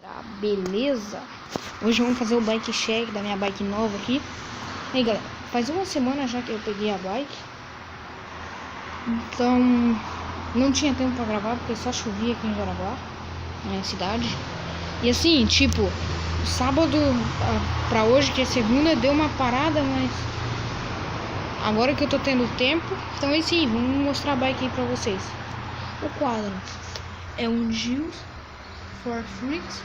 Tá, beleza? Hoje vamos fazer o bike check da minha bike nova aqui. E aí, galera, faz uma semana já que eu peguei a bike. Então, não tinha tempo pra gravar porque só chovia aqui em Jaraguá, na minha cidade. E assim, tipo, sábado pra hoje, que é segunda, deu uma parada, mas agora que eu tô tendo tempo, então aí sim, vamos mostrar a bike aí pra vocês. O quadro é um Gilles for Freaks.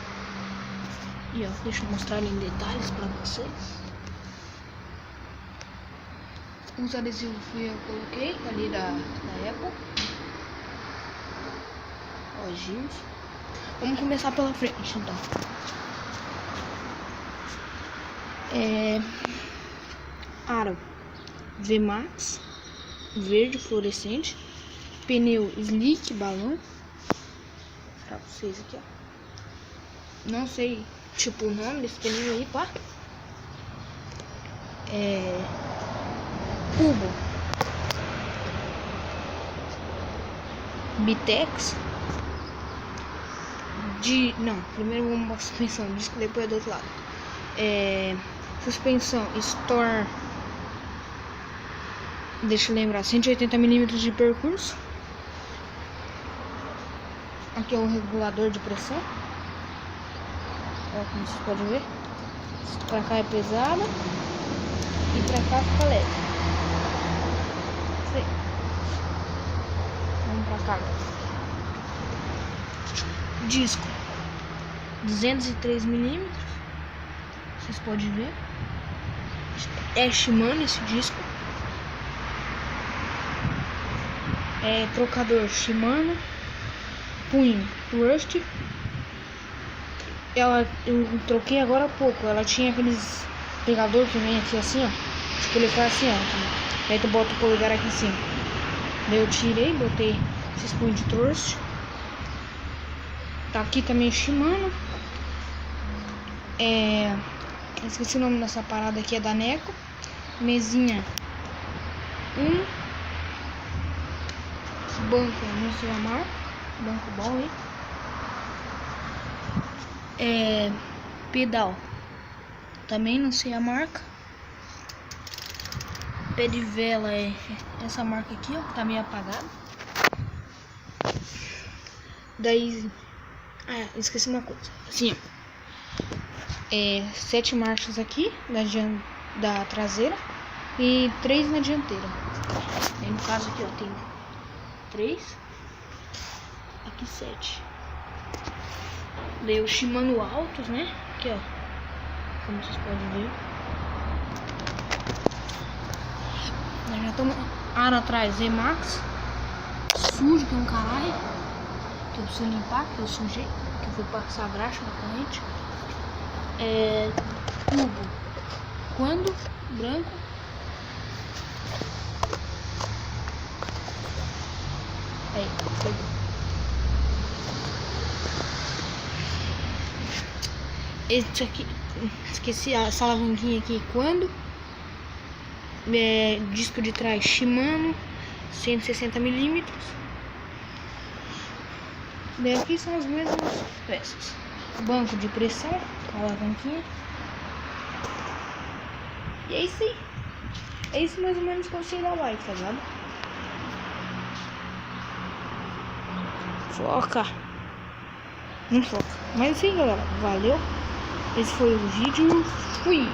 E ó, deixa eu mostrar em detalhes pra vocês. Os adesivos eu coloquei ali da Apple. Ó, Gilles. Vamos começar pela frente então. Aro VMAX verde fluorescente. Pneu slick balão. Vou mostrar pra vocês aqui, ó. Não sei, tipo, o nome desse pneu aí, pá. Cubo Bitex. Não, primeiro vamos mostrar a suspensão, disco, depois é do outro lado. Suspensão Store. Deixa eu lembrar, 180 mm de percurso. Aqui é o regulador de pressão. Ó, como vocês podem ver. Pra cá é pesada e pra cá fica leve. Isso aí. Vamos pra cá. Disco 203 mm. Vocês podem ver. É Shimano esse disco. Trocador Shimano. Punho Rust. Eu troquei agora há pouco. Ela tinha aqueles pegador que vem aqui assim, ó. Tipo, ele faz assim, ó. Aí tu bota o polegar aqui em cima. Daí eu tirei, botei esses punhos de Rust. Tá aqui também Shimano. Esqueci o nome dessa parada aqui, é da Neco. Mesinha 1. Banco, não sei a marca. Banco bom aí. Pedal, também não sei a marca. Pé de vela é essa marca aqui, ó, tá meio apagado. Daí, esqueci uma coisa. Assim, ó, 7 marchas aqui da traseira e 3 na dianteira. Aí, no caso aqui, ó, tem 3, aqui 7. Daí o Shimano altos, né? Aqui, ó, como vocês podem ver. Nós já estamos aro atrás, VMAX sujo que é um caralho, que eu preciso limpar, que eu sujei, que eu fui passar a graxa na corrente. Cubo quando branco. Aí, pegou. Esse aqui, esqueci essa alavanquinha aqui, quando disco de trás Shimano 160 mm. Daí aqui são as mesmas peças. Banco de pressão, alavanquinha. E é isso aí. É isso mais ou menos que eu sei da bike, tá ligado? Foca. Não foca. Mas é isso aí, galera. Valeu. Esse foi o vídeo. Fui!